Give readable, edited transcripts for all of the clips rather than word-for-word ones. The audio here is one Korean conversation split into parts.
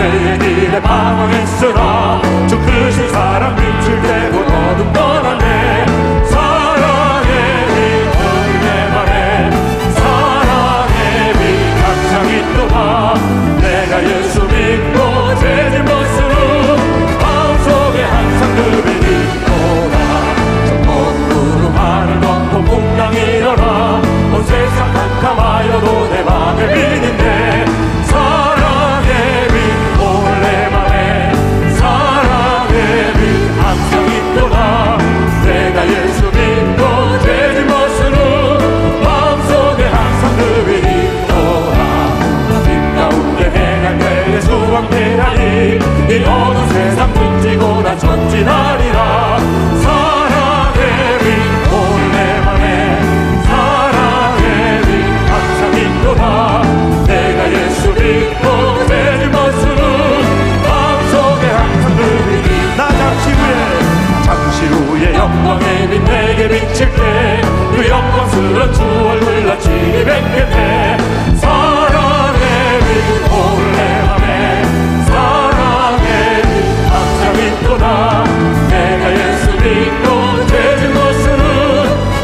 그의 길에 방황했으나 주 크신 사랑 빛을 대고 어둠 떠나네. 사랑의 빛 오늘 내 맘에 사랑의 빛 항상 있도다. 내가 예수 믿고 죄진 벗으로 마음속에 항상 그 빛 있도다. 저 거꾸로 하늘 덮고 풍랑 일어나 온 세상 캄캄하여도 내 맘에 빛인데 사랑의 빛 오늘 내 맘에 사랑의 빛 항상 있도다. 내가 예수 믿고 죄진 벗으로 마음속에 항상 그 빛 있도다. 빛 가운데 행할 때에 수확되나니 이 어두운 세상 등지고 나 전진하리라. 사랑의 빛 오늘 내 맘에 사랑의 빛 항상 있도다. 내가 예수 믿고 죄진 벗으로 마음속에 항상 그 빛이 나 잠시 후에 영광의 빛 내게 비칠 때 그 영광스런 주 얼굴 나 친히 뵙게 돼. 사랑의 빛 오늘 내 맘에 사랑의 빛 항상 있도다. 내가 예수 믿고 죄진 벗으로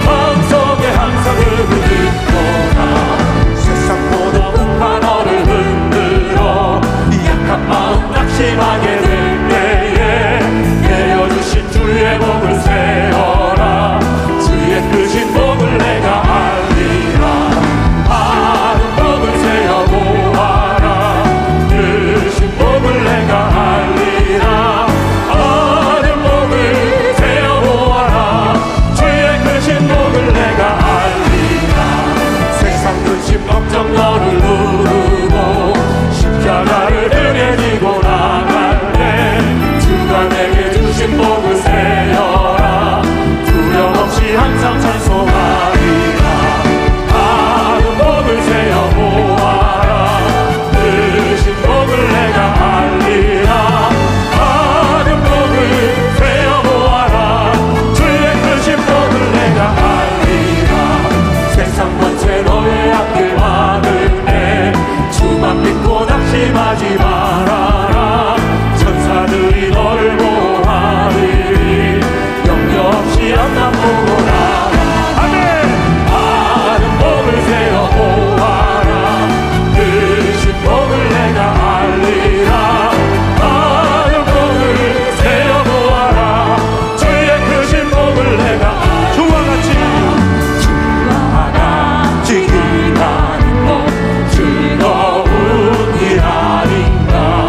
마음속에 항상 그 빛 있도다. 세상 모든 음파 너를 흔들어 약한 마음 낙심하게 될 때에 내어주신 주의 복을 세어라. 주의 크신 복을 내가 알리라. 아는 복을 세어 보아라. 크신 복을 내가 알리라. 아는 복을 세어 보아라. 주의 크신 복을 내가 알리라. 세상 근심 걱정 너를 누르고 십자가를 등에 지고 나갈 때 주가 내게 주신 복을 세어라. 두려움 없이 항상 찬송하리라. 아는 복을 세어 보아라. 크신 복을 내가 알리라. 아는 복을 세어 보아라. 주의 크신 복을 내가 알리라. 세상 전체 너의 앞길 막을 때 주만 믿고 낙심하지 말아라. 천사들이 너를 보호하리니 염려없이 앞만 보고 나가. 아는 복을 세어 보아라. 크신 복을 내가 알리라. 아는 복을 세어 보아라. 주의 크신 복을 내가 알리라. 주와 같이 기다리고 즐거운 일 아닌가.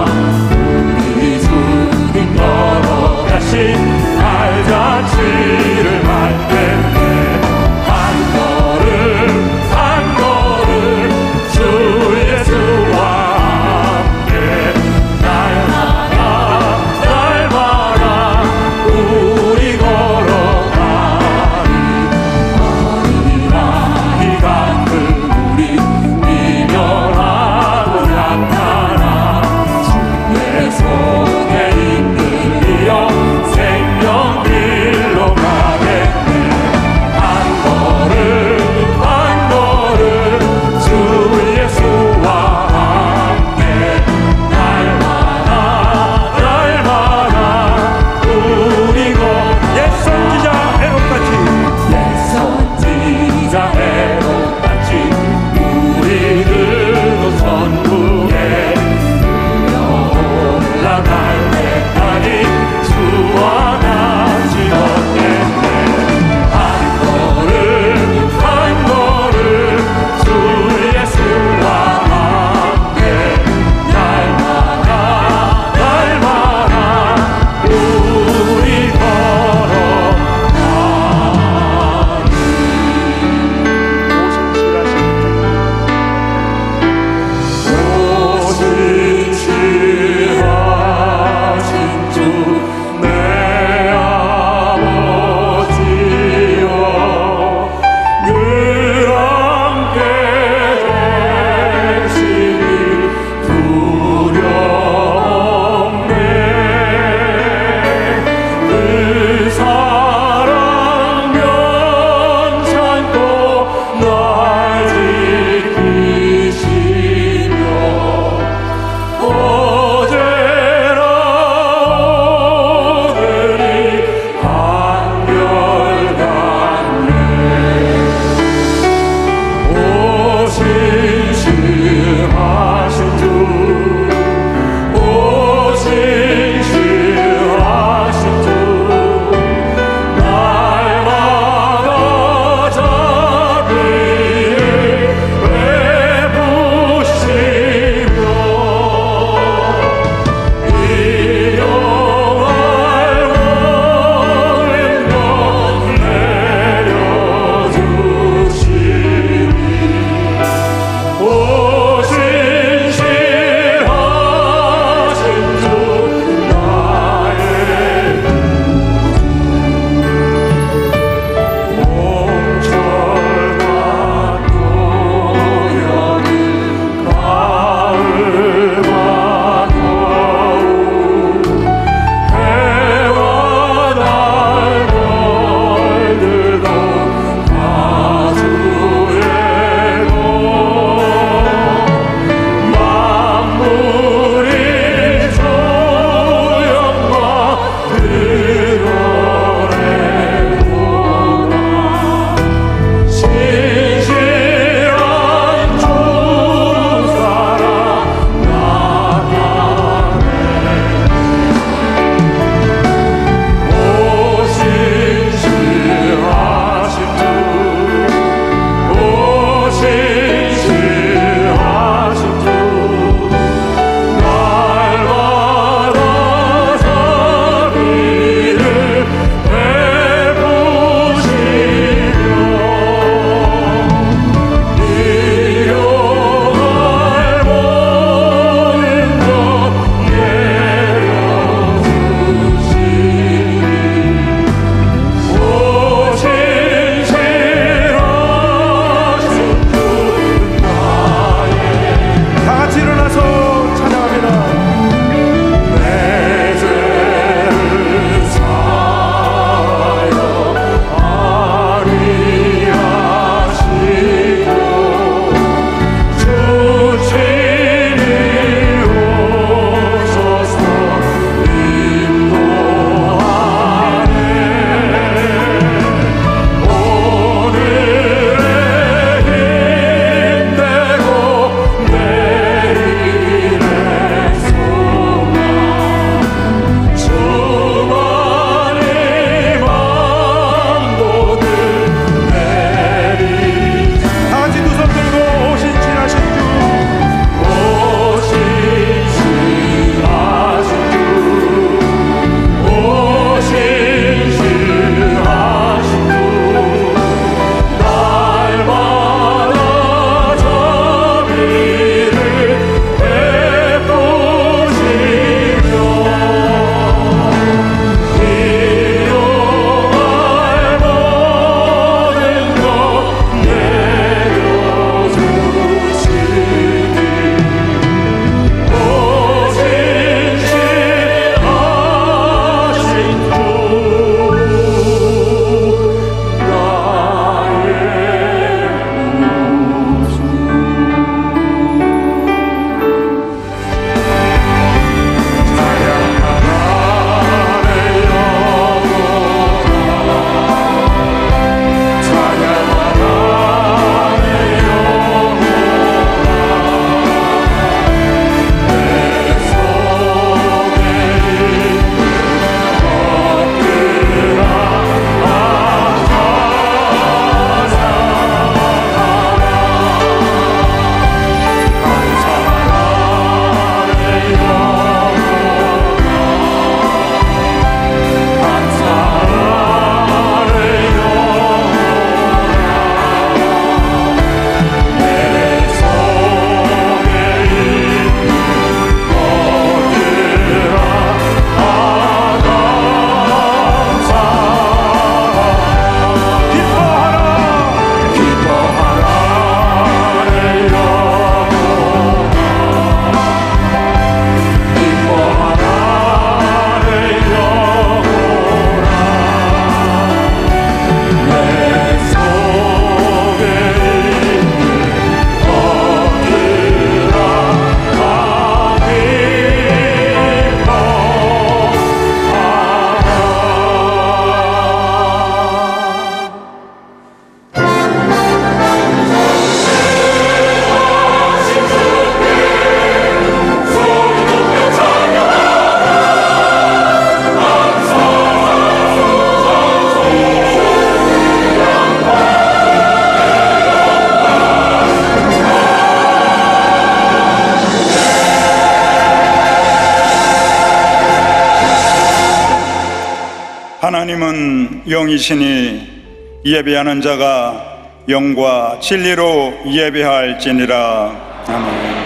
하나님은 영이시니 예배하는 자가 영과 진리로 예배할지니라. 아멘.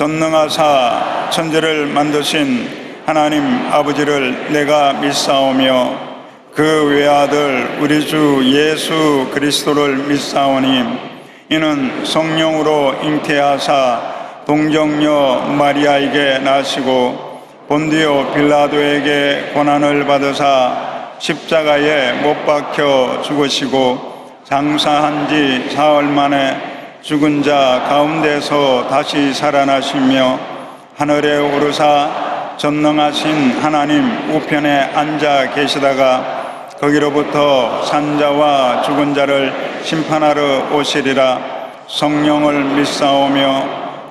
전능하사 천지를 만드신 하나님 아버지를 내가 믿사오며 그 외아들 우리 주 예수 그리스도를 믿사오니 이는 성령으로 잉태하사 동정녀 마리아에게 나시고 본디오 빌라도에게 고난을 받으사 십자가에 못 박혀 죽으시고 장사한 지 사흘 만에 죽은 자 가운데서 다시 살아나시며 하늘에 오르사 전능하신 하나님 우편에 앉아 계시다가 거기로부터 산자와 죽은 자를 심판하러 오시리라. 성령을 믿사오며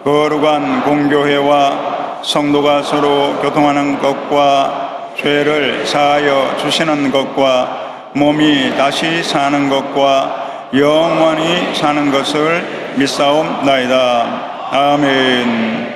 거룩한 공교회와 성도가 서로 교통하는 것과 죄를 사하여 주시는 것과 몸이 다시 사는 것과 영원히 사는 것을 믿사옵나이다. 아멘.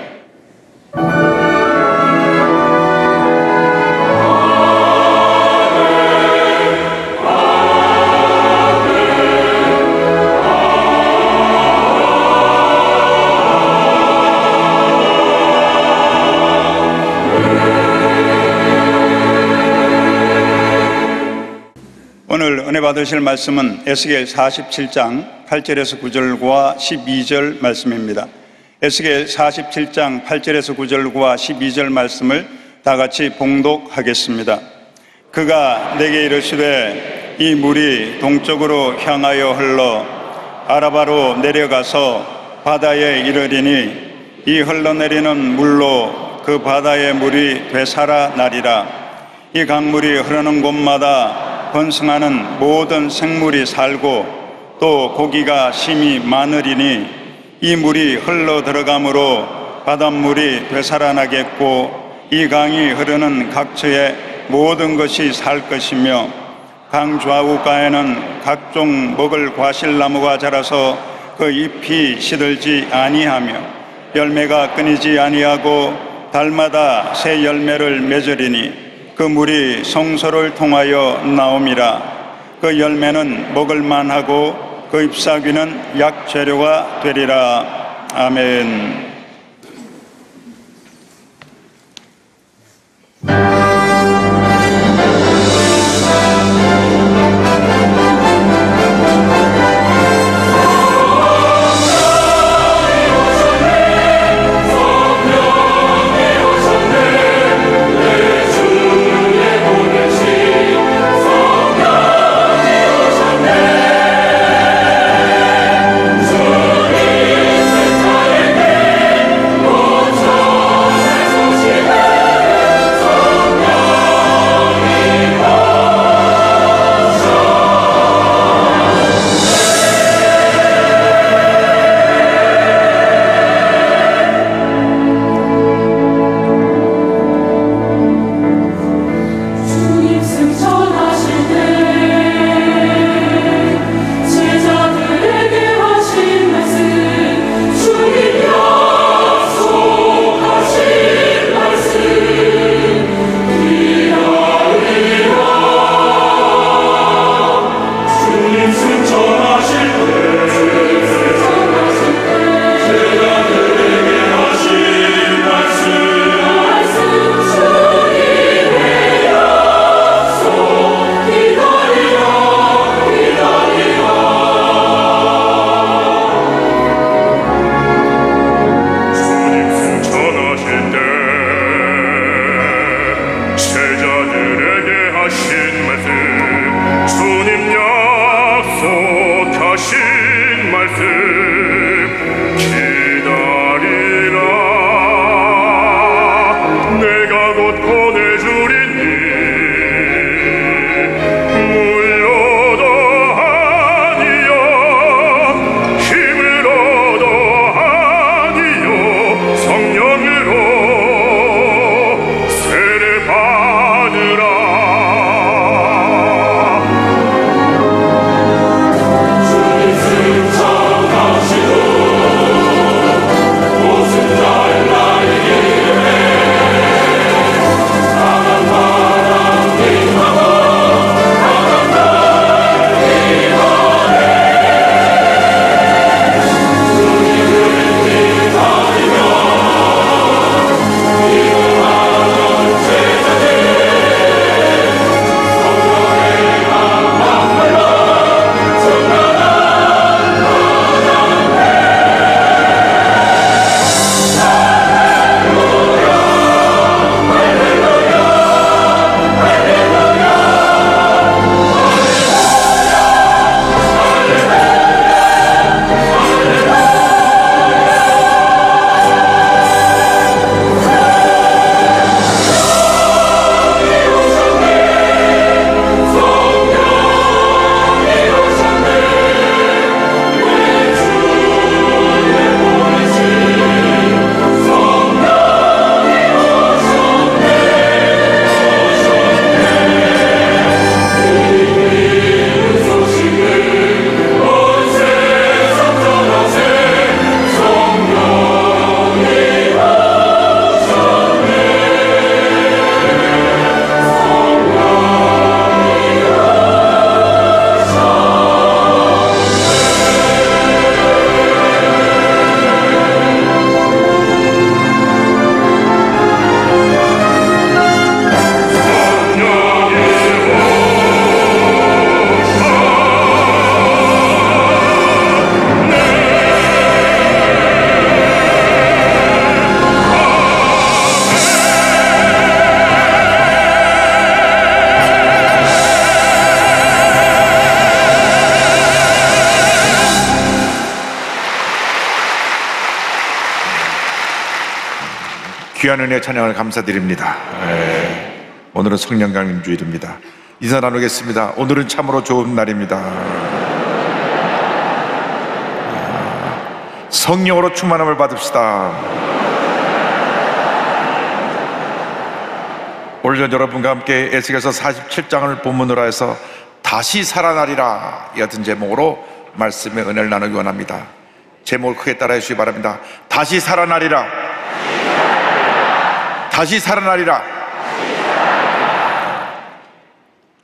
오늘 은혜 받으실 말씀은 에스겔 47장 8절에서 9절과 12절 말씀입니다. 에스겔 47장 8절에서 9절과 12절 말씀을 다 같이 봉독하겠습니다. 그가 내게 이르시되 이 물이 동쪽으로 향하여 흘러 아라바로 내려가서 바다에 이르리니 이 흘러내리는 물로 그 바다의 물이 되살아나리라. 이 강물이 흐르는 곳마다 번성하는 모든 생물이 살고 또 고기가 심히 많으리니 이 물이 흘러 들어가므로 바닷물이 되살아나겠고 이 강이 흐르는 각처에 모든 것이 살 것이며 강 좌우가에는 각종 먹을 과실나무가 자라서 그 잎이 시들지 아니하며 열매가 끊이지 아니하고 달마다 새 열매를 맺으리니 그 물이 성소를 통하여 나옴이라. 그 열매는 먹을 만하고 그 잎사귀는 약재료가 되리라. 아멘. 주님 귀한 은혜 찬양을 감사드립니다. 오늘은 성령 강림 주일입니다. 인사 나누겠습니다. 오늘은 참으로 좋은 날입니다. 성령으로 충만함을 받읍시다. 오늘 전 여러분과 함께 에스겔서 47장을 본문으로 해서 다시 살아나리라 이 같은 제목으로 말씀의 은혜를 나누기 원합니다. 제목을 크게 따라해 주시기 바랍니다. 다시 살아나리라. 다시 살아나리라.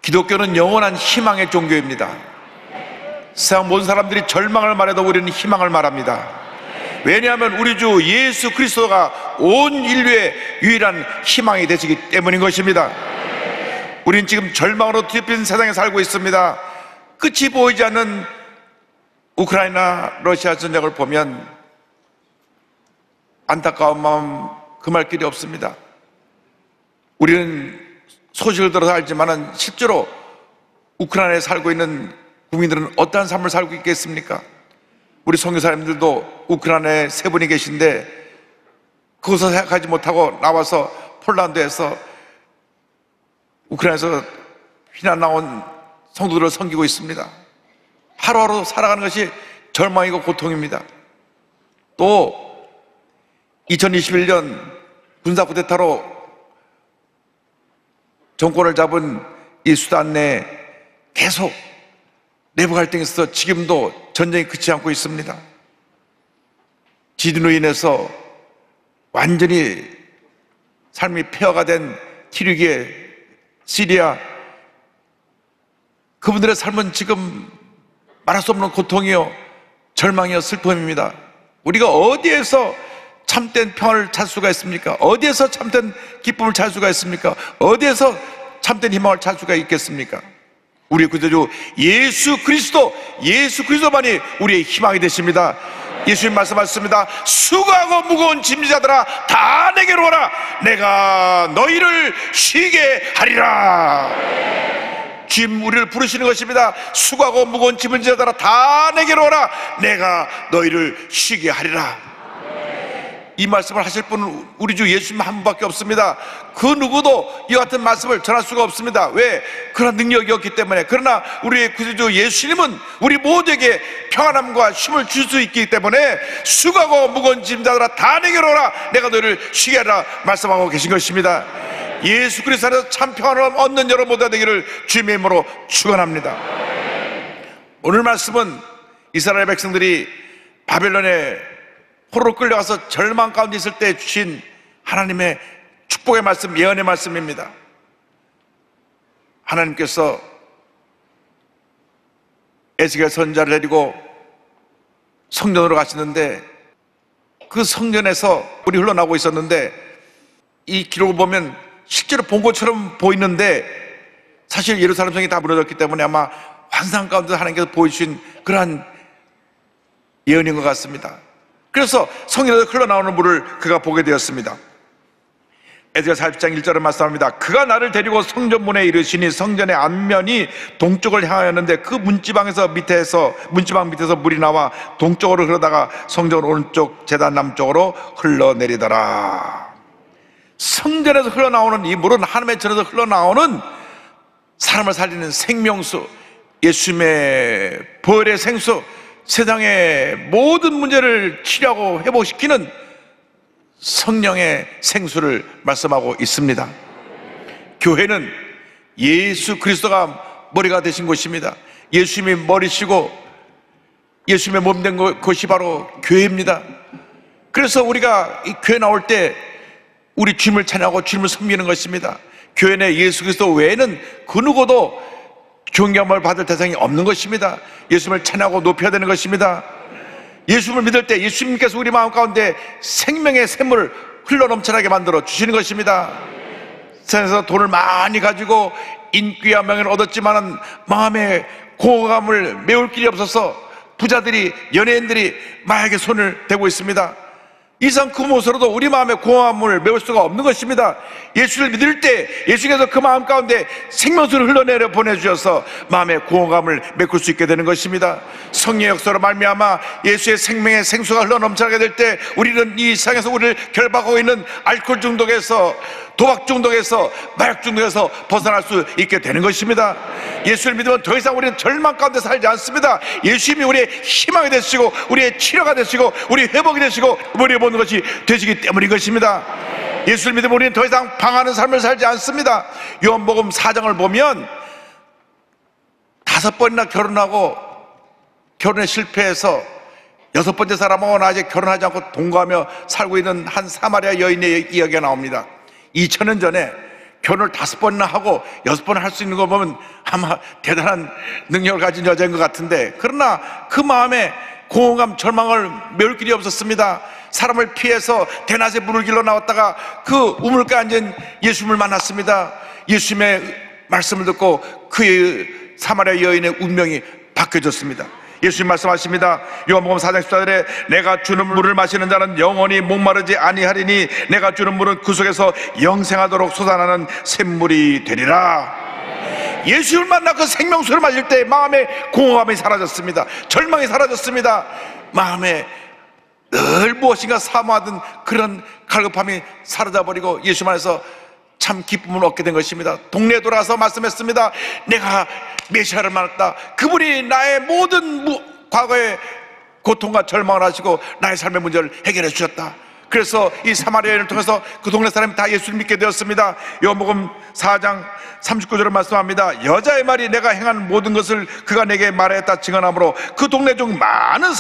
기독교는 영원한 희망의 종교입니다. 세상 모든 사람들이 절망을 말해도 우리는 희망을 말합니다. 왜냐하면 우리 주 예수 그리스도가 온 인류의 유일한 희망이 되시기 때문인 것입니다. 우리는 지금 절망으로 뒤덮인 세상에 살고 있습니다. 끝이 보이지 않는 우크라이나 러시아 전쟁을 보면 안타까운 마음 금할 길이 없습니다. 우리는 소식을 들어서 알지만 실제로 우크라이나에 살고 있는 국민들은 어떠한 삶을 살고 있겠습니까? 우리 선교사님들도 우크라이나에 세 분이 계신데 그곳에서 생각하지 못하고 나와서 폴란드에서 우크라이나에서 피난 나온 성도들을 섬기고 있습니다. 하루하루 살아가는 것이 절망이고 고통입니다. 또 2021년 군사 쿠데타로 정권을 잡은 이 수단 내에 계속 내부 갈등이 있어서 지금도 전쟁이 그치지 않고 있습니다. 지진으로 인해서 완전히 삶이 폐허가 된 튀르기에 시리아, 그분들의 삶은 지금 말할 수 없는 고통이요 절망이요 슬픔입니다. 우리가 어디에서 참된 평화를 찾을 수가 있습니까? 어디에서 참된 기쁨을 찾을 수가 있습니까? 어디에서 참된 희망을 찾을 수가 있겠습니까? 우리 구주주 예수 그리스도만이 우리의 희망이 되십니다. 예수님 말씀하셨습니다. 수고하고 무거운 짐자들아 다 내게로 오라. 내가 너희를 쉬게 하리라. 주님 우리를 부르시는 것입니다. 수고하고 무거운 짐을 지자들아 다 내게로 오라. 내가 너희를 쉬게 하리라. 이 말씀을 하실 분은 우리 주 예수님 한 분밖에 없습니다. 그 누구도 이 같은 말씀을 전할 수가 없습니다. 왜? 그런 능력이 없기 때문에. 그러나 우리의 구주주 예수님은 우리 모두에게 평안함과 쉼을 줄 수 있기 때문에 수고하고 무거운 짐자들아 다 내게로 오라. 내가 너희를 쉬게 하라 말씀하고 계신 것입니다. 예수 그리스도 안에서 참 평안을 얻는 여러분 모두가 되기를 주님의 이름으로 축원합니다. 오늘 말씀은 이스라엘 백성들이 바벨론에 포로로 끌려가서 절망 가운데 있을 때 주신 하나님의 축복의 말씀, 예언의 말씀입니다. 하나님께서 에스겔 선지자를 데리고 성전으로 가시는데 그 성전에서 불이 흘러나오고 있었는데 이 기록을 보면 실제로 본 것처럼 보이는데 사실 예루살렘 성이 다 무너졌기 때문에 아마 환상 가운데 하나님께서 보여주신 그러한 예언인 것 같습니다. 그래서 성전에서 흘러나오는 물을 그가 보게 되었습니다. 에스겔 40장 1절에 말씀합니다. 그가 나를 데리고 성전문에 이르시니 성전의 앞면이 동쪽을 향하였는데 그 문지방 밑에서 물이 나와 동쪽으로 흐르다가 성전 오른쪽 제단 남쪽으로 흘러내리더라. 성전에서 흘러나오는 이 물은 하나님의 전에서 흘러나오는 사람을 살리는 생명수, 예수님의 부활의 생수, 세상의 모든 문제를 치료하고 회복시키는 성령의 생수를 말씀하고 있습니다. 교회는 예수 그리스도가 머리가 되신 곳입니다. 예수님이 머리시고 예수님의 몸 된 곳이 바로 교회입니다. 그래서 우리가 이 교회 나올 때 우리 주님을 찬양하고 주님을 섬기는 것입니다. 교회 내 예수 그리스도 외에는 그 누구도 존경함을 받을 대상이 없는 것입니다. 예수님을 찬양하고 높여야 되는 것입니다. 예수님을 믿을 때 예수님께서 우리 마음 가운데 생명의 샘물을 흘러넘쳐나게 만들어 주시는 것입니다. 세상에서 돈을 많이 가지고 인기와 명예를 얻었지만 마음의 공허감을 메울 길이 없어서 부자들이, 연예인들이 마약에 손을 대고 있습니다. 이상 그 무엇으로도 우리 마음의 공허함을 메울 수가 없는 것입니다. 예수를 믿을 때 예수께서 그 마음 가운데 생명수를 흘러내려 보내주셔서 마음의 공허감을 메꿀 수 있게 되는 것입니다. 성령의 역사로 말미암아 예수의 생명의 생수가 흘러넘쳐나게 될 때 우리는 이 세상에서 우리를 결박하고 있는 알코올 중독에서, 도박 중독에서, 마약 중독에서 벗어날 수 있게 되는 것입니다. 예수를 믿으면 더 이상 우리는 절망 가운데 살지 않습니다. 예수님이 우리의 희망이 되시고 우리의 치료가 되시고 우리의 회복이 되시고 우리의 모든 것이 되시기 때문인 것입니다. 예수를 믿으면 우리는 더 이상 방하는 삶을 살지 않습니다. 요한복음 4장을 보면 5번이나 결혼하고 결혼에 실패해서 6번째 사람하고는 아직 결혼하지 않고 동거하며 살고 있는 한 사마리아 여인의 이야기가 나옵니다. 2000년 전에 결혼을 5번이나 하고 6번을 할 수 있는 거 보면 아마 대단한 능력을 가진 여자인 것 같은데, 그러나 그 마음에 공허감, 절망을 메울 길이 없었습니다. 사람을 피해서 대낮에 물을 길러 나왔다가 그 우물가에 앉은 예수님을 만났습니다. 예수님의 말씀을 듣고 그 사마리아 여인의 운명이 바뀌어졌습니다. 예수님 말씀하십니다. 요한복음 4장 14절에 내가 주는 물을 마시는 자는 영원히 목마르지 아니하리니 내가 주는 물은 그 속에서 영생하도록 솟아나는 샘물이 되리라. 예수를 만나 그 생명수를 마실 때 마음의 공허함이 사라졌습니다. 절망이 사라졌습니다. 마음에 늘 무엇인가 사모하던 그런 갈급함이 사라져버리고 예수 안에서 참 기쁨을 얻게 된 것입니다. 동네에 돌아와서 말씀했습니다. 내가 메시아를 만났다. 그분이 나의 모든 과거의 고통과 절망을 하시고 나의 삶의 문제를 해결해 주셨다. 그래서 이 사마리아인을 통해서 그 동네 사람이 다 예수를 믿게 되었습니다. 요한복음 4장 39절을 말씀합니다. 여자의 말이 내가 행한 모든 것을 그가 내게 말했다 증언하므로 그 동네 중 많은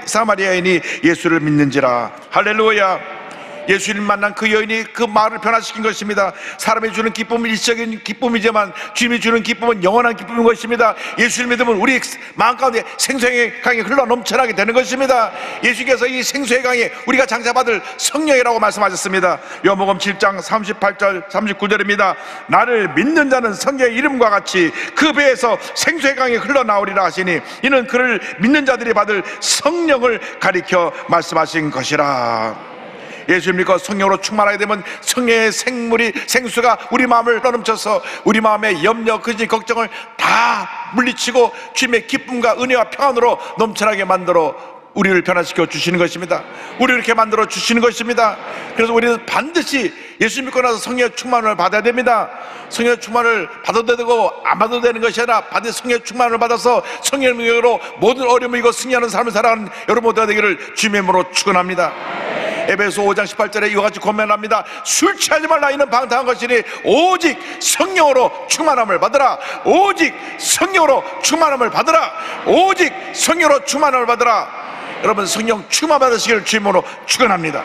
사마리아인이 예수를 믿는지라. 할렐루야. 예수님 만난 그 여인이 그 마을을 변화시킨 것입니다. 사람이 주는 기쁨은 일시적인 기쁨이지만 주님이 주는 기쁨은 영원한 기쁨인 것입니다. 예수를 믿으면 우리 마음 가운데 생수의 강이 흘러 넘쳐나게 되는 것입니다. 예수께서 이 생수의 강에 우리가 장사받을 성령이라고 말씀하셨습니다. 요한복음 7장 38절 39절입니다. 나를 믿는 자는 성령의 이름과 같이 그 배에서 생수의 강이 흘러나오리라 하시니 이는 그를 믿는 자들이 받을 성령을 가리켜 말씀하신 것이라. 예수를 믿고 성령으로 충만하게 되면 성령의 생수가 우리 마음을 떠넘쳐서 우리 마음의 염려, 근심, 걱정을 다 물리치고 주님의 기쁨과 은혜와 평안으로 넘쳐나게 만들어 우리를 변화시켜 주시는 것입니다. 우리를 이렇게 만들어 주시는 것입니다. 그래서 우리는 반드시 예수 믿고 나서 성령의 충만을 받아야 됩니다. 성령의 충만을 받아도 되고 안 받아도 되는 것이 아니라 반드시 성령의 충만을 받아서 성령의 능력으로 모든 어려움을 이기고 승리하는 삶을 살아가는 여러분 모두가 되기를 주님의 이름으로 축원합니다. 에베소 5장 18절에 이와 같이 권면합니다. 술 취하지 말라. 이는 방탕한 것이니 오직 성령으로 충만함을 받으라. 오직 성령으로 충만함을 받으라. 오직 성령으로 충만함을 받으라. 여러분 성령 충만 받으시기를 주님으로 축원합니다.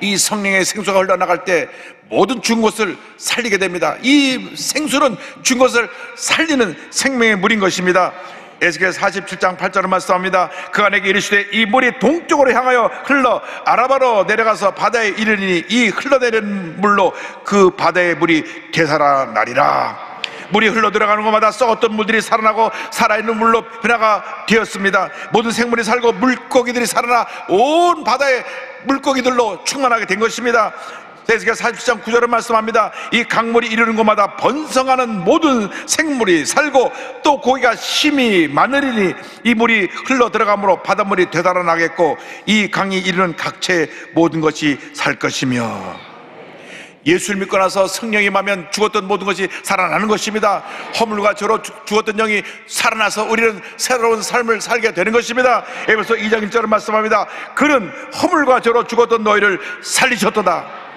이 성령의 생수가 흘러나갈 때 모든 죽은 것을 살리게 됩니다. 이 생수는 죽은 것을 살리는 생명의 물인 것입니다. 에스겔 47장 8절을 말씀합니다. 그가 내게 이르시되 이 물이 동쪽으로 향하여 흘러 아라바로 내려가서 바다에 이르니 이 흘러내리는 물로 그 바다의 물이 되살아나리라. 물이 흘러 들어가는 곳마다 썩었던 물들이 살아나고 살아있는 물로 변화가 되었습니다. 모든 생물이 살고 물고기들이 살아나 온 바다의 물고기들로 충만하게 된 것입니다. 에스겔 47장 9절을 말씀합니다. 이 강물이 이르는 곳마다 번성하는 모든 생물이 살고 또 고기가 심히 많으리니 이 물이 흘러 들어가므로 바닷물이 되살아나겠고 이 강이 이르는 각체의 모든 것이 살 것이며. 예수를 믿고 나서 성령이 임하면 죽었던 모든 것이 살아나는 것입니다. 허물과 죄로 죽었던 영이 살아나서 우리는 새로운 삶을 살게 되는 것입니다. 에베소 2장 1절을 말씀합니다. 그는 허물과 죄로 죽었던 너희를 살리셨도다.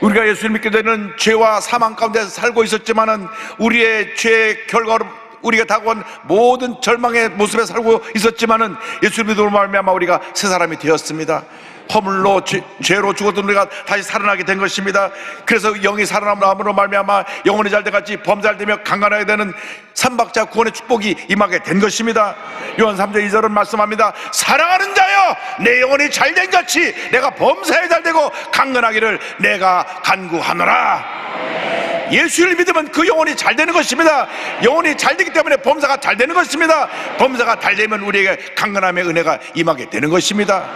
우리가 예수를 믿게 되는 죄와 사망 가운데 살고 있었지만은 우리의 죄의 결과로 우리가 다가온 모든 절망의 모습에 살고 있었지만은 예수를 믿음으로 말미암아 우리가 새 사람이 되었습니다. 허물로 죄로 죽었던 우리가 다시 살아나게 된 것입니다. 그래서 영이 살아남으로 말미암아 영혼이 잘돼 같이 범잘되며 강건하게 되는 삼박자 구원의 축복이 임하게 된 것입니다. 요한 3장 2절은 말씀합니다. 사랑하는 자여 내 영혼이 잘된 같이 내가 범사에 잘되고 강건하기를 내가 간구하노라. 예수를 믿으면 그 영혼이 잘 되는 것입니다. 영혼이 잘 되기 때문에 범사가 잘 되는 것입니다. 범사가 잘 되면 우리에게 강건함의 은혜가 임하게 되는 것입니다.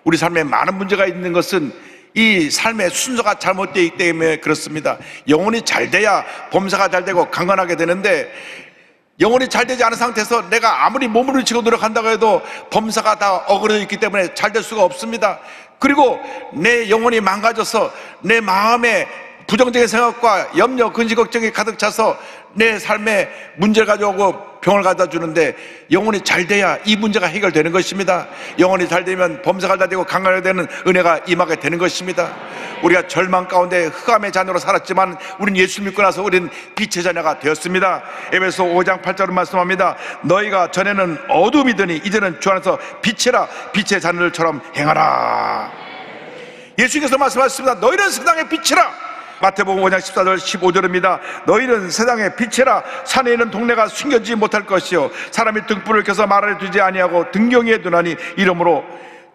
우리 삶에 많은 문제가 있는 것은 이 삶의 순서가 잘못되어 있기 때문에 그렇습니다. 영혼이 잘 돼야 범사가 잘 되고 강건하게 되는데, 영혼이 잘 되지 않은 상태에서 내가 아무리 몸을 붙이고 노력한다고 해도 범사가 다 어그러져 있기 때문에 잘 될 수가 없습니다. 그리고 내 영혼이 망가져서 내 마음에 부정적인 생각과 염려, 근심, 걱정이 가득 차서 내 삶에 문제를 가져오고 병을 갖다 주는데, 영혼이 잘 돼야 이 문제가 해결되는 것입니다. 영혼이 잘 되면 범사가 잘 되고 강건하게 되는 은혜가 임하게 되는 것입니다. 우리가 절망 가운데 흑암의 자녀로 살았지만 우리는 예수 믿고 나서 우리는 빛의 자녀가 되었습니다. 에베소 5장 8절은 말씀합니다. 너희가 전에는 어둠이더니 이제는 주 안에서 빛이라, 빛의 자녀들처럼 행하라. 예수께서 말씀하셨습니다. 너희는 세상의 빛이라. 마태복음 5장 14절 15절입니다. 너희는 세상의 빛이라. 산에 있는 동네가 숨겨지지 못할 것이요 사람이 등불을 켜서 마루에 두지 아니하고 등경이에 두나니 이러므로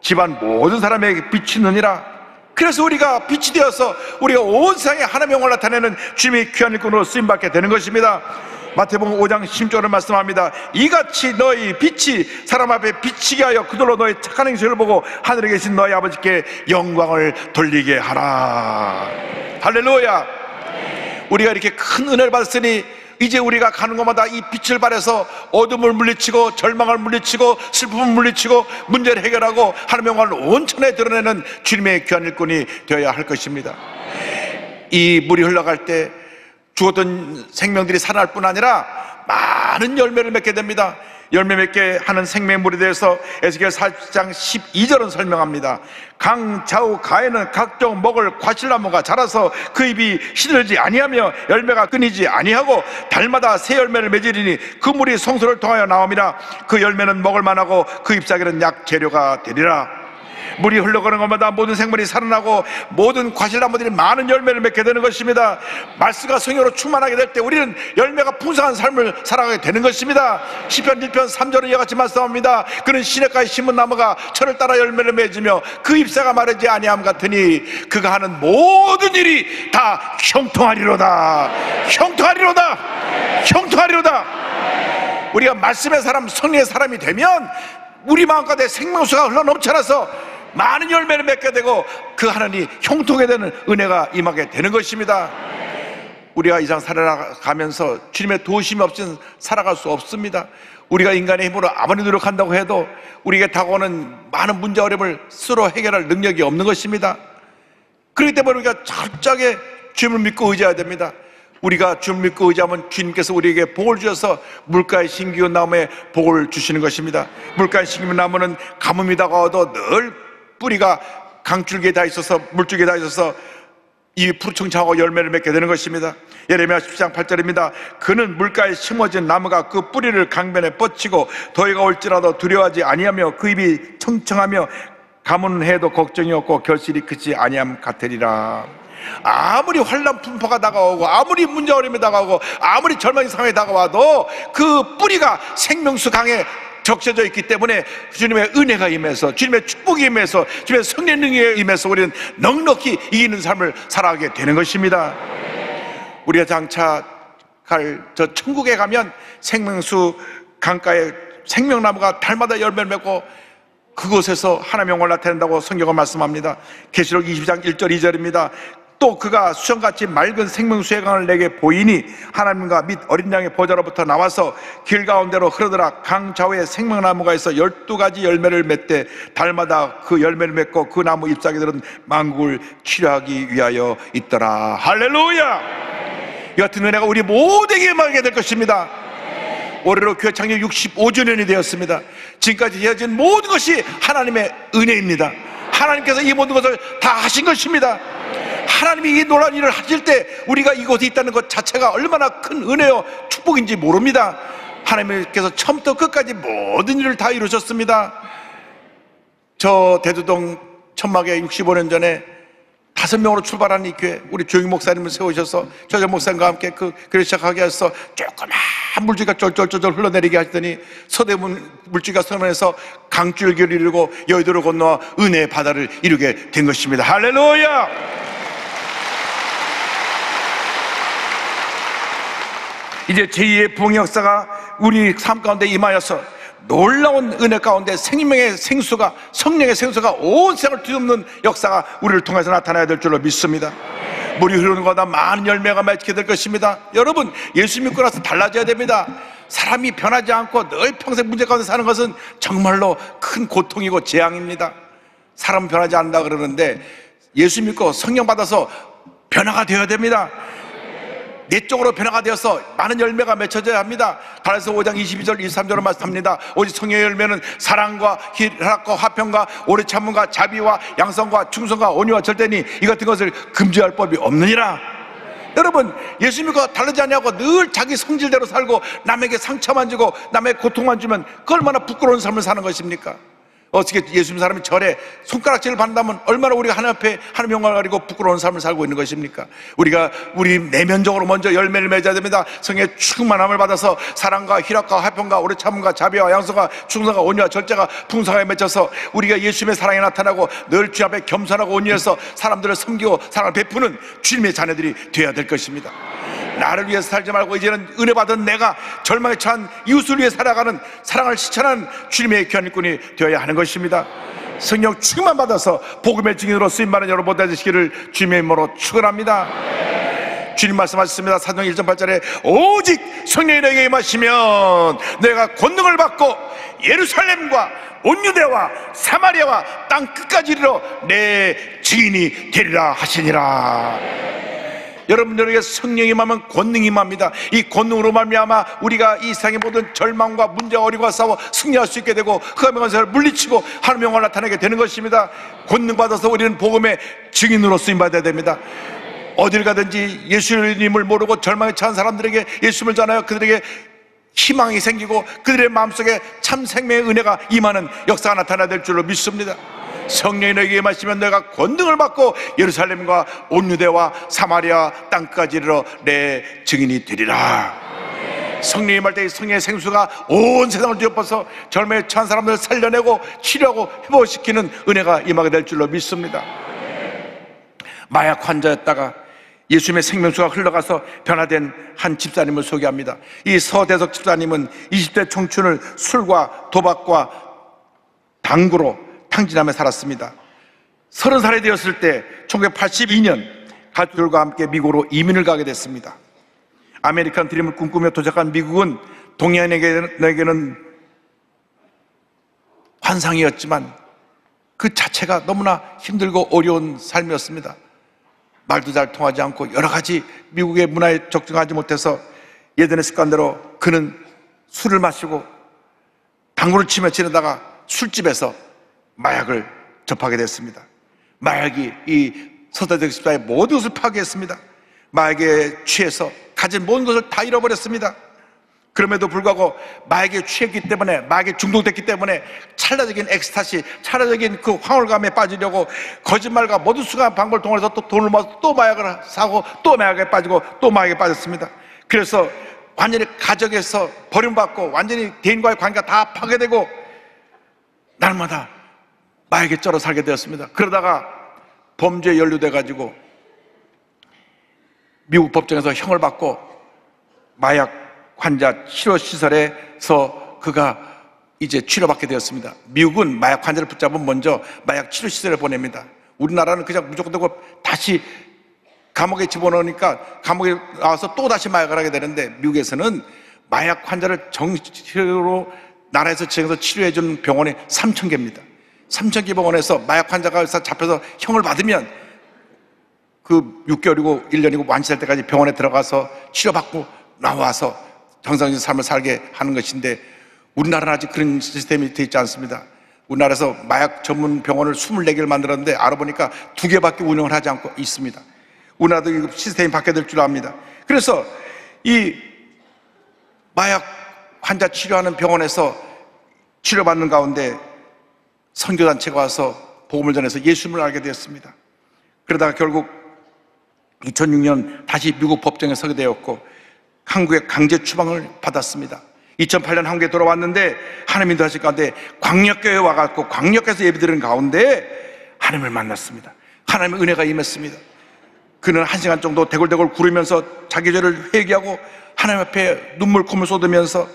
집안 모든 사람에게 비치느니라. 그래서 우리가 빛이 되어서 우리가 온 세상에 하나님의 영광을 나타내는 주님의 귀한 일꾼으로 쓰임받게 되는 것입니다. 마태복음 5장 10절을 말씀합니다. 이같이 너희 빛이 사람 앞에 비치게 하여 그들로 너희 착한 행실을 보고 하늘에 계신 너희 아버지께 영광을 돌리게 하라. 할렐루야. 우리가 이렇게 큰 은혜를 받았으니 이제 우리가 가는 곳마다 이 빛을 발해서 어둠을 물리치고 절망을 물리치고 슬픔을 물리치고 문제를 해결하고 하나님의 영광을 온천에 드러내는 주님의 귀한 일꾼이 되어야 할 것입니다. 이 물이 흘러갈 때 죽었던 생명들이 살아날 뿐 아니라 많은 열매를 맺게 됩니다. 열매 맺게 하는 생명물에 대해서 에스겔 40장 12절은 설명합니다. 강 좌우 가에는 각종 먹을 과실나무가 자라서 그 잎이 시들지 아니하며 열매가 끊이지 아니하고 달마다 새 열매를 맺으리니 그 물이 성소를 통하여 나옵니다. 그 열매는 먹을 만하고 그 잎사귀는 약 재료가 되리라. 물이 흘러가는 것마다 모든 생물이 살아나고 모든 과실나무들이 많은 열매를 맺게 되는 것입니다. 말씀과 성령으로 충만하게 될 때 우리는 열매가 풍성한 삶을 살아가게 되는 것입니다. 시편 1편 3절은 이와 같이 말씀합니다. 그는 시냇가에 심은 나무가 철을 따라 열매를 맺으며 그 잎사가 마르지 아니함 같으니 그가 하는 모든 일이 다 형통하리로다. 형통하리로다. 형통하리로다. 우리가 말씀의 사람, 성령의 사람이 되면 우리 마음가운데 생명수가 흘러 넘쳐나서 많은 열매를 맺게 되고 그 하나님이 형통하게 되는 은혜가 임하게 되는 것입니다. 우리가 이 세상 살아가면서 주님의 도우심이 없이는 살아갈 수 없습니다. 우리가 인간의 힘으로 아무리 노력한다고 해도 우리에게 다가오는 많은 문제 어려움을 스스로 해결할 능력이 없는 것입니다. 그렇기 때문에 우리가 철저하게 주님을 믿고 의지해야 됩니다. 우리가 주님을 믿고 의지하면 주님께서 우리에게 복을 주셔서 물가에 심기운 나무에 복을 주시는 것입니다. 물가에 심기운 나무는 가뭄이 다가와도 늘 뿌리가 강줄기에 다 있어서 물줄기에 다 있어서 이 푸르청청하고 열매를 맺게 되는 것입니다. 예레미야 10장 8절입니다. 그는 물가에 심어진 나무가 그 뿌리를 강변에 뻗치고 더위가 올지라도 두려워하지 아니하며 그 잎이 청청하며 가뭄은 해도 걱정이 없고 결실이 크지 아니함 같으리라. 아무리 환난 풍파가 다가오고 아무리 문제 어려움이 다가오고 아무리 절망의 상황이 다가와도 그 뿌리가 생명수 강에 적셔져 있기 때문에 주님의 은혜가 임해서 주님의 축복이 임해서 주님의 성령 능력에 임해서 우리는 넉넉히 이기는 삶을 살아가게 되는 것입니다. 우리가 장차 갈 저 천국에 가면 생명수 강가에 생명나무가 달마다 열매를 맺고 그곳에서 하나님의 영광을 나타낸다고 성경은 말씀합니다. 계시록 22장 1절 2절입니다. 또 그가 수정같이 맑은 생명수의 강을 내게 보이니 하나님과 및 어린 양의 보좌로부터 나와서 길 가운데로 흐르더라. 강 좌우에 생명나무가 있어 12가지 열매를 맺되 달마다 그 열매를 맺고 그 나무 잎사귀들은 만국을 치료하기 위하여 있더라. 할렐루야. 이 같은 은혜가 우리 모두에게 임하게 될 것입니다. 올해로 교회 창립 65주년이 되었습니다. 지금까지 되어진 모든 것이 하나님의 은혜입니다. 하나님께서 이 모든 것을 다 하신 것입니다. 하나님이 이 놀라운 일을 하실 때 우리가 이곳에 있다는 것 자체가 얼마나 큰 은혜요 축복인지 모릅니다. 하나님께서 처음부터 끝까지 모든 일을 다 이루셨습니다. 저 대두동 천막에 65년 전에 5명으로 출발한 이 교회, 우리 조영 목사님을 세우셔서 저저 목사님과 함께 그 교회 시작하게 해서 조그만 물줄기가 쫄쫄쫄 흘러내리게 하시더니 서대문 물줄기가 서면에서 강줄기를 이루고 여의도를 건너와 은혜의 바다를 이루게 된 것입니다. 할렐루야. 이제 제2의 부흥의 역사가 우리 삶 가운데 임하여서 놀라운 은혜 가운데 생명의 생수가, 성령의 생수가 온 세상을 뒤덮는 역사가 우리를 통해서 나타나야 될 줄로 믿습니다. 물이 흐르는 곳마다 많은 열매가 맺게 될 것입니다. 여러분, 예수 믿고 나서 달라져야 됩니다. 사람이 변하지 않고 늘 평생 문제 가운데 사는 것은 정말로 큰 고통이고 재앙입니다. 사람은 변하지 않는다 그러는데 예수 믿고 성령 받아서 변화가 되어야 됩니다. 내적으로 변화가 되어서 많은 열매가 맺혀져야 합니다. 갈라디아서 5장 22절 23절로 말씀합니다. 오직 성령의 열매는 사랑과 희락과 화평과 오래 참음과 자비와 양성과 충성과 온유와 절대니 이 같은 것을 금지할 법이 없느니라. 여러분, 예수 믿고 다르지 않냐고 늘 자기 성질대로 살고 남에게 상처만 주고 남에게 고통만 주면 그 얼마나 부끄러운 삶을 사는 것입니까? 어떻게 예수 믿는 사람이 절에 손가락질을 받는다면 얼마나 우리가 하나님 앞에 하나님 영광을 가리고 부끄러운 삶을 살고 있는 것입니까? 우리 내면적으로 먼저 열매를 맺어야 됩니다. 성령의 충만함을 받아서 사랑과 희락과 화평과 오래 참음과 자비와 양성과 충성과 온유와 절제가 풍성하게 맺혀서 우리가 예수님의 사랑이 나타나고 늘 주님 앞에 겸손하고 온유해서 사람들을 섬기고 사랑을 베푸는 주님의 자녀들이 되어야 될 것입니다. 나를 위해서 살지 말고 이제는 은혜 받은 내가 절망에 처한 이웃을 위해 살아가는 사랑을 실천하는 주님의 귀한 일꾼이 되어야 하는 것입니다. 성령 충만 받아서 복음의 증인으로 쓰임받는 여러분 되시기를 주님의 이름으로 축원합니다. 주님 말씀하셨습니다. 사도행 1장 8절에 오직 성령이 너에게 임하시면 내가 권능을 받고 예루살렘과 온 유대와 사마리아와 땅 끝까지 이르러 내 증인이 되리라 하시니라. 여러분들에게 성령이 임하면 권능이 임합니다. 이 권능으로 말미암아 우리가 이 세상의 모든 절망과 문제와 어려움과 싸워 승리할 수 있게 되고 흑암의 권세를 물리치고 하나님의 영광을 나타내게 되는 것입니다. 권능 받아서 우리는 복음의 증인으로 쓰임받아야 됩니다. 어딜 가든지 예수님을 모르고 절망에 처한 사람들에게 예수님을 전하여 그들에게 희망이 생기고 그들의 마음속에 참 생명의 은혜가 임하는 역사가 나타나야 될 줄로 믿습니다. 성령이 너에게 임하시면 내가 권능을 받고 예루살렘과 온 유대와 사마리아 땅까지 이르러 내 증인이 되리라. 성령이 임할 때 성령의 생수가 온 세상을 뒤엎어서 절망에 처한 사람들을 살려내고 치료하고 회복시키는 은혜가 임하게 될 줄로 믿습니다. 마약 환자였다가 예수님의 생명수가 흘러가서 변화된 한 집사님을 소개합니다. 이 서대석 집사님은 20대 청춘을 술과 도박과 당구로 탕진하며 살았습니다. 30살이 되었을 때 1982년 가족들과 함께 미국으로 이민을 가게 됐습니다. 아메리칸 드림을 꿈꾸며 도착한 미국은 동양인에게는 환상이었지만 그 자체가 너무나 힘들고 어려운 삶이었습니다. 말도 잘 통하지 않고 여러 가지 미국의 문화에 적응하지 못해서 예전의 습관대로 그는 술을 마시고 당구를 치며 지내다가 술집에서 마약을 접하게 됐습니다. 마약이 이 서대석 집사의 모든 것을 파괴했습니다. 마약에 취해서 가진 모든 것을 다 잃어버렸습니다. 그럼에도 불구하고 마약에 취했기 때문에, 마약에 중독됐기 때문에 찰나적인 엑스타시, 찰나적인 그 황홀감에 빠지려고 거짓말과 모든 수많은 방법을 통해서 또 돈을 모아서 또 마약을 사고 또 마약에 빠지고 또 마약에 빠졌습니다. 그래서 완전히 가정에서 버림받고 완전히 대인과의 관계가 다 파괴되고 날마다 마약에 쩔어 살게 되었습니다. 그러다가 범죄에 연루돼가지고 미국 법정에서 형을 받고 마약 환자 치료시설에서 그가 이제 치료받게 되었습니다. 미국은 마약 환자를 붙잡으면 먼저 마약 치료시설에 보냅니다. 우리나라는 그냥 무조건 되고 다시 감옥에 집어넣으니까 감옥에 나와서 또 다시 마약을 하게 되는데 미국에서는 마약 환자를 정치로 나라에서 지정해서 치료해주는 병원이 3,000개입니다. 3,000개 병원에서 마약 환자가 잡혀서 형을 받으면 그 6개월이고 1년이고 완치될 때까지 병원에 들어가서 치료받고 나와서 정상적인 삶을 살게 하는 것인데 우리나라는 아직 그런 시스템이 되어 있지 않습니다. 우리나라에서 마약 전문 병원을 24개를 만들었는데 알아보니까 2개밖에 운영을 하지 않고 있습니다. 우리나라도 이 시스템이 바뀌어야 될 줄 압니다. 그래서 이 마약 환자 치료하는 병원에서 치료받는 가운데 선교단체가 와서 복음을 전해서 예수님을 알게 되었습니다. 그러다가 결국 2006년 다시 미국 법정에 서게 되었고 한국의 강제 추방을 받았습니다. 2008년 한국에 돌아왔는데 하나님 인도하실 가운데 광역교회에 와갖고 광역에서 예배드리는 가운데 하나님을 만났습니다. 하나님의 은혜가 임했습니다. 그는 1시간 정도 대굴대굴 구르면서 자기 죄를 회개하고 하나님 앞에 눈물 콧물 쏟으면서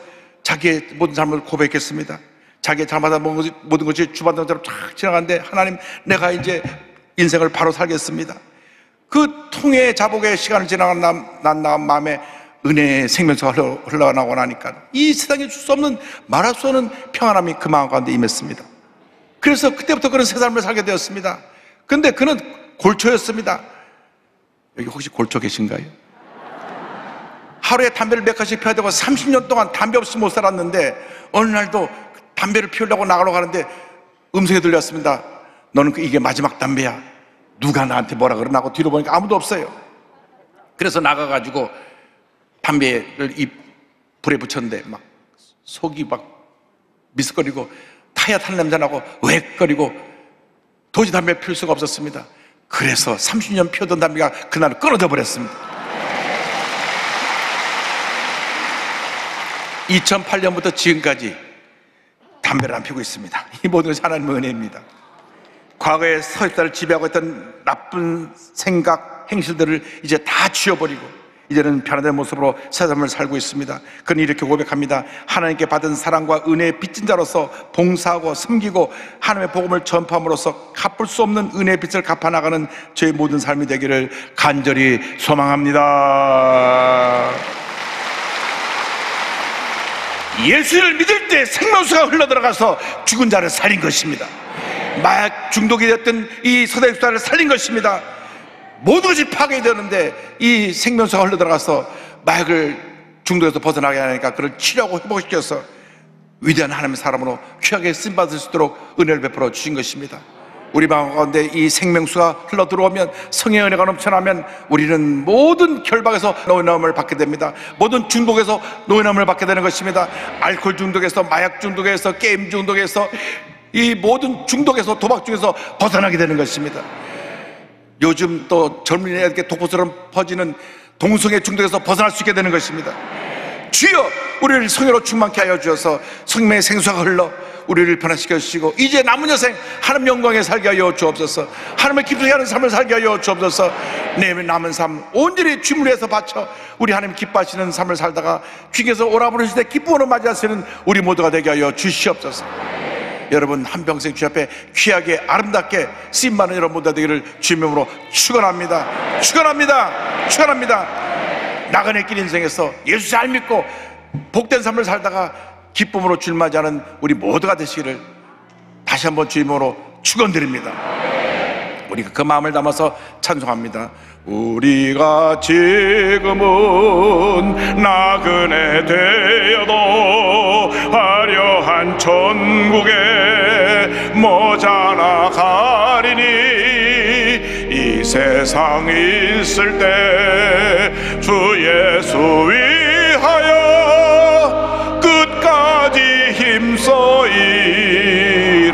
자기의 모든 삶을 고백했습니다. 자기의 잘못한 모든 것이 주반장처럼 쫙 지나가는데, 하나님, 내가 이제 인생을 바로 살겠습니다. 그 통해 자복의 시간을 지나간 난 마음에 은혜의 생명수가 흘러나오고 나니까 이 세상에 줄 수 없는, 말할 수 없는 평안함이 그 마음 가운데 임했습니다. 그래서 그때부터 그런 새 삶을 살게 되었습니다. 근데 그는 골초였습니다. 여기 혹시 골초 계신가요? 하루에 담배를 몇 가지씩 피워야 되고 30년 동안 담배 없이 못 살았는데, 어느 날도 담배를 피우려고 나가려고 하는데 음성이 들렸습니다. 너는 이게 마지막 담배야. 누가 나한테 뭐라 그러나 하고 뒤로 보니까 아무도 없어요. 그래서 나가가지고 담배를 이 불에 붙였는데 막 속이 막 미스거리고 타이어 탄 냄새 나고 웩거리고 도저히 담배 피울 수가 없었습니다. 그래서 30년 피우던 담배가 그날 끊어져 버렸습니다. 2008년부터 지금까지 담배를 안 피우고 있습니다. 이 모든 것이 하나님의 은혜입니다. 과거에 서입사를 지배하고 있던 나쁜 생각, 행실들을 이제 다 지워버리고 이제는 변화된 모습으로 새 삶을 살고 있습니다. 그는 이렇게 고백합니다. 하나님께 받은 사랑과 은혜의 빚진 자로서 봉사하고 섬기고 하나님의 복음을 전파함으로써 갚을 수 없는 은혜의 빚을 갚아나가는 저의 모든 삶이 되기를 간절히 소망합니다. 예수를 믿을 때 생명수가 흘러들어가서 죽은 자를 살린 것입니다. 마약 중독이 됐던 이 서대육사를 살린 것입니다. 모든 것이 파괴되었는데 이 생명수가 흘러들어가서 마약을 중독에서 벗어나게 하니까 그를 치료하고 회복시켜서 위대한 하나님의 사람으로 귀하게 쓰임받을 수 있도록 은혜를 베풀어 주신 것입니다. 우리 마음 가운데 이 생명수가 흘러들어오면, 성의 은혜가 넘쳐나면 우리는 모든 결박에서 노인함을 받게 됩니다. 모든 중독에서 노인함을 받게 되는 것입니다. 알코올 중독에서, 마약 중독에서, 게임 중독에서, 이 모든 중독에서, 도박 중에서 벗어나게 되는 것입니다. 요즘 또 젊은이에게 독보처럼 퍼지는 동성애 중독에서 벗어날 수 있게 되는 것입니다. 주여, 우리를 성령으로 충만케 하여 주셔서 성령의 생수가 흘러 우리를 변화시켜 주시고 이제 남은 여생 하나님 영광에 살게 하여 주옵소서. 하나님의 기쁘게 하는 삶을 살게 하여 주옵소서. 내 남은 삶 온전히 주님을 위해서 바쳐 우리 하나님 기뻐하시는 삶을 살다가 주께서 오라 부르실 때 기쁨으로 맞이하시는 우리 모두가 되게 하여 주시옵소서. 여러분, 한평생 주 앞에 귀하게 아름답게 쓰임받는 여러분 모두가 되기를 주님의 이름으로 축원합니다. 축원합니다. 축원합니다. 나그네 길 인생에서 예수 잘 믿고 복된 삶을 살다가 기쁨으로 주를 맞이하는 우리 모두가 되시기를 다시 한번 주님으로 축원드립니다. 우리가 그 마음을 담아서 찬송합니다. 우리가 지금은 나그네 되어도 화려한 천국에 모자라 가리니 이 세상 있을 때 주 예수 위하여 끝까지 힘써 일하세.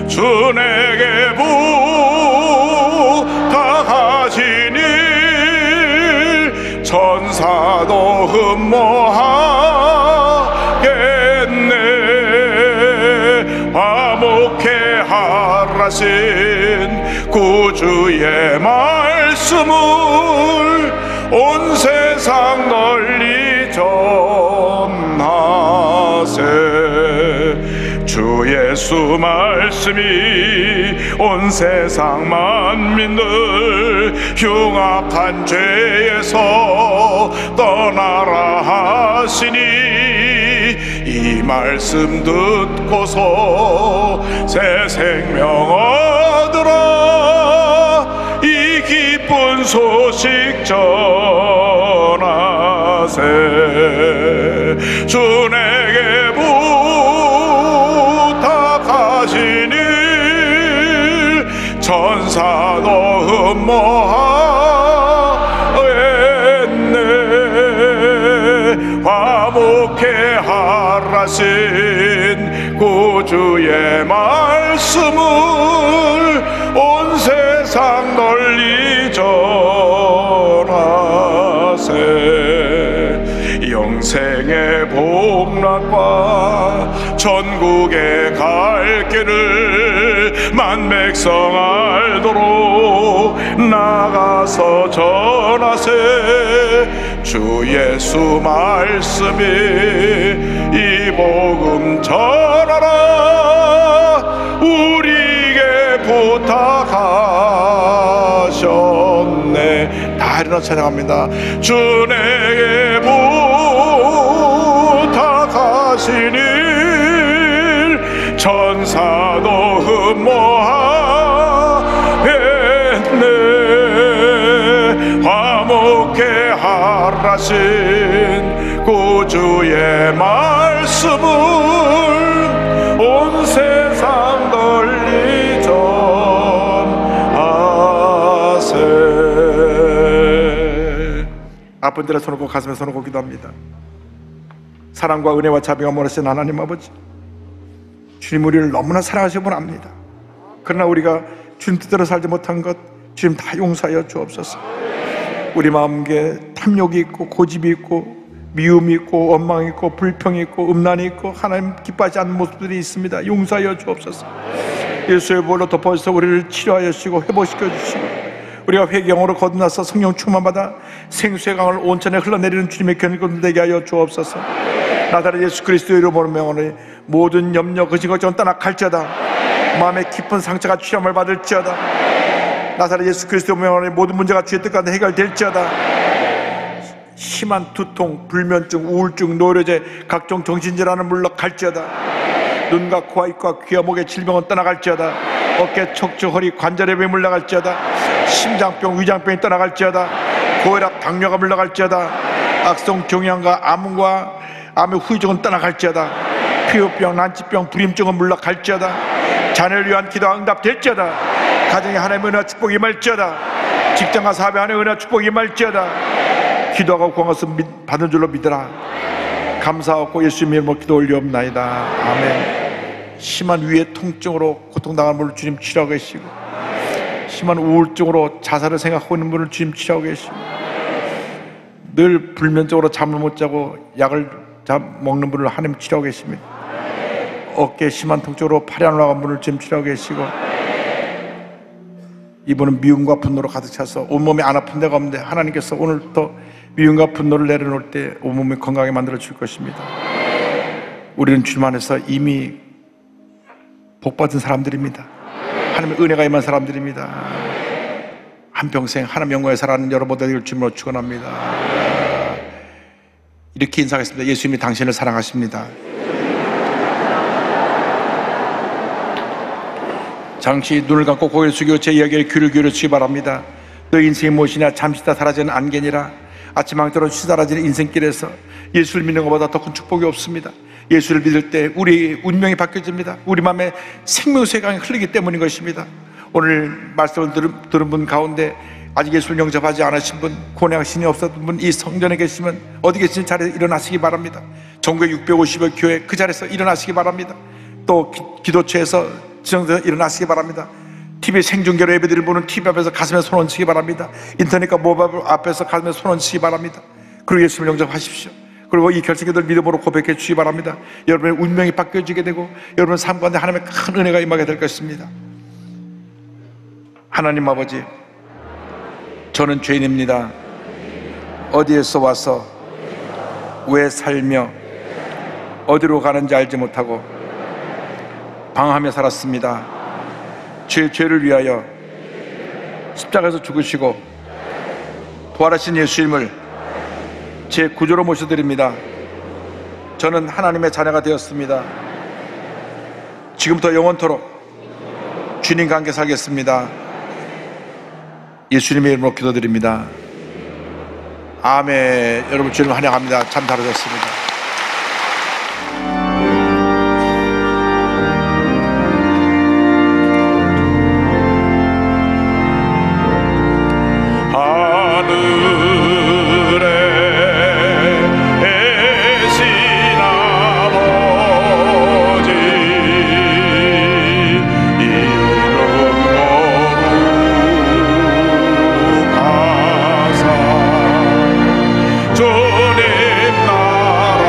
주 내게 부탁하신 일 천사도 흠모하겠네. 화목해 하라신 구주의 말씀을 온 세상 널리 전하세. 주 예수 말씀이 온 세상 만민을 흉악한 죄에서 떠나라 하시니 이 말씀 듣고서 새 생명 얻으라. 이 기쁜 소식 전하세. 주 내게 부탁하신 일 천사도 흠모하겠네. 화목해 하라신 구주의 말씀을 온 세상 널리 전하세. 영생의 복락과 천국에 갈 길을 만백성 알도록 나가서 전하세. 주 예수 말씀이 이 복음 전하라 우리에게 부탁하셨네. 다 일어나 찬양합니다. 주 내게 부탁하신 일 천사도 흠모하겠네. 화목해 하라신 구주의 말씀을 온 세상 널리 전하세. 아픈 데에 손을 꼭 가슴에 손을 꼭 기도합니다. 사랑과 은혜와 자비가 mol하신 하나님 아버지, 주님 우리를 너무나 사랑하시고 압니다. 그러나 우리가 주님 뜻대로 살지 못한 것 주님 다 용서하여 주옵소서. 우리 마음에 탐욕이 있고 고집이 있고 미움이 있고 원망이 있고 불평이 있고 음란이 있고 하나님 기뻐하지 않는 모습들이 있습니다. 용서하여 주옵소서. 예수의 보혈로 덮어서 우리를 치료하여 주시고 회복시켜 주시고 우리가 회개형으로 거듭나서 성령 충만받아 생수의 강을 온천에 흘러내리는 주님의 견고를 되게 하여 주옵소서. 나사렛 예수 그리스도의 이름으로 명하노니 모든 염려 거짓 걱정은 떠나 갈지어다. 마음에 깊은 상처가 치료함을 받을지어다. 나사렛 예수 그리스도의 명하노니 모든 문제가 주의 뜻 가운데 해결될지어다. 심한 두통, 불면증, 우울증, 노려제, 각종 정신질환은 물러갈지어다. 눈과 코와 입과 귀와 목의 질병은 떠나갈지어다. 어깨, 척추, 허리, 관절의 병이 물러갈지어다. 심장병, 위장병이 떠나갈지어다. 고혈압, 당뇨가 물러갈지어다. 악성 종양과 암과 암의 후유증은 떠나갈지어다. 피부병, 난치병, 불임증은 물러갈지어다. 자녀를 위한 기도가 응답될지어다. 가정에 하나님의 은혜와 축복이 임할지어다. 직장과 사업에 하나님의 은혜와 축복이 임할지어다. 기도하고 구원하서 받은 줄로 믿으라. 감사하고 예수님의 이름으로 기도 올리옵나이다. 아멘. 심한 위의 통증으로 고통당하는 분을 주님 치료하고 계시고, 심한 우울증으로 자살을 생각하고 있는 분을 주님 치료하고 계시고, 늘 불면증으로 잠을 못 자고 약을 먹는 분을 하나님 치료하고 계십니다. 어깨 심한 통증으로 팔이 안 올라간 분을 주님 치료하고 계시고, 이분은 미움과 분노로 가득 차서 온몸이 안 아픈 데가 없는데 하나님께서 오늘부터 미움과 분노를 내려놓을 때 온몸이 건강하게 만들어 줄 것입니다. 우리는 주님 안에서 이미 복받은 사람들입니다. 하나님의 은혜가 임한 사람들입니다. 한평생 하나님 영광에 살아가는 여러분들 되길 주님으로 축원합니다. 이렇게 인사하겠습니다. 예수님이 당신을 사랑하십니다. 잠시 눈을 감고 고개를 숙이고 제 이야기에 귀를 기울여 주시기 바랍니다. 너 인생이 무엇이냐? 잠시 다 사라지는 안개니라. 아침 방처럼 사라지는 인생길에서 예수를 믿는 것보다 더 큰 축복이 없습니다. 예수를 믿을 때 우리 운명이 바뀌어집니다. 우리 마음에 생명수의 강이 흐르기 때문인 것입니다. 오늘 말씀을 들은 분 가운데 아직 예수를 영접하지 않으신 분, 고뇌와 신이 없었던 분, 이 성전에 계시면 어디 계시는 자리에 일어나시기 바랍니다. 전국에 650여 교회 그 자리에서 일어나시기 바랍니다. 또 기도처에서 지정돼서 일어나시기 바랍니다. TV 생중계로 예배드리는 분은 TV 앞에서 가슴에 손 얹히기 바랍니다. 인터넷과 모바일 앞에서 가슴에 손 얹히기 바랍니다. 그리고 예수를 영접하십시오. 그리고 이 결정기도를 믿음으로 고백해 주시기 바랍니다. 여러분의 운명이 바뀌어지게 되고 여러분의 삶 가운데 하나님의 큰 은혜가 임하게 될 것입니다. 하나님 아버지, 저는 죄인입니다. 어디에서 와서 왜 살며 어디로 가는지 알지 못하고 방황하며 살았습니다. 제 죄를 위하여 십자가에서 죽으시고 부활하신 예수님을 제 구주로 모셔드립니다. 저는 하나님의 자녀가 되었습니다. 지금부터 영원토록 주님과 함께 살겠습니다. 예수님의 이름으로 기도드립니다. 아멘. 여러분 주님 환영합니다. 참 다르셨습니다. 주님 나라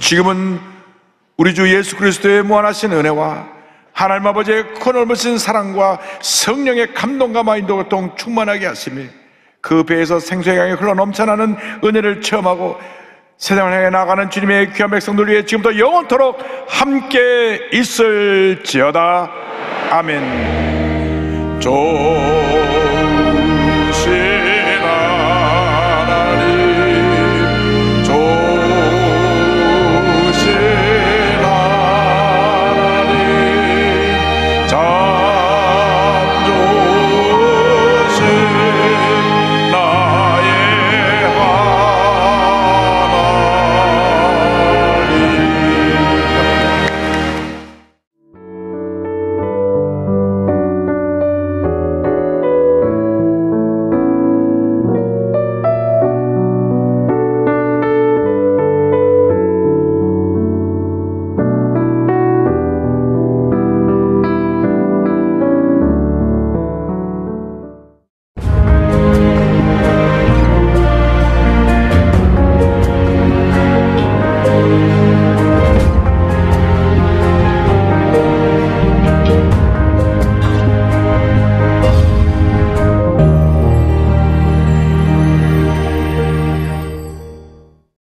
지금은 우리 주 예수 그리스도의 무한하신 은혜와 하나님 아버지의 큰 넓으신 사랑과 성령의 감동과 인도가 동 충만하게 하시며 그 배에서 생수의 강이 흘러 넘쳐나는 은혜를 체험하고 세상을 향해 나아가는 주님의 귀한 백성들 위해 지금부터 영원토록 함께 있을지어다. 아멘.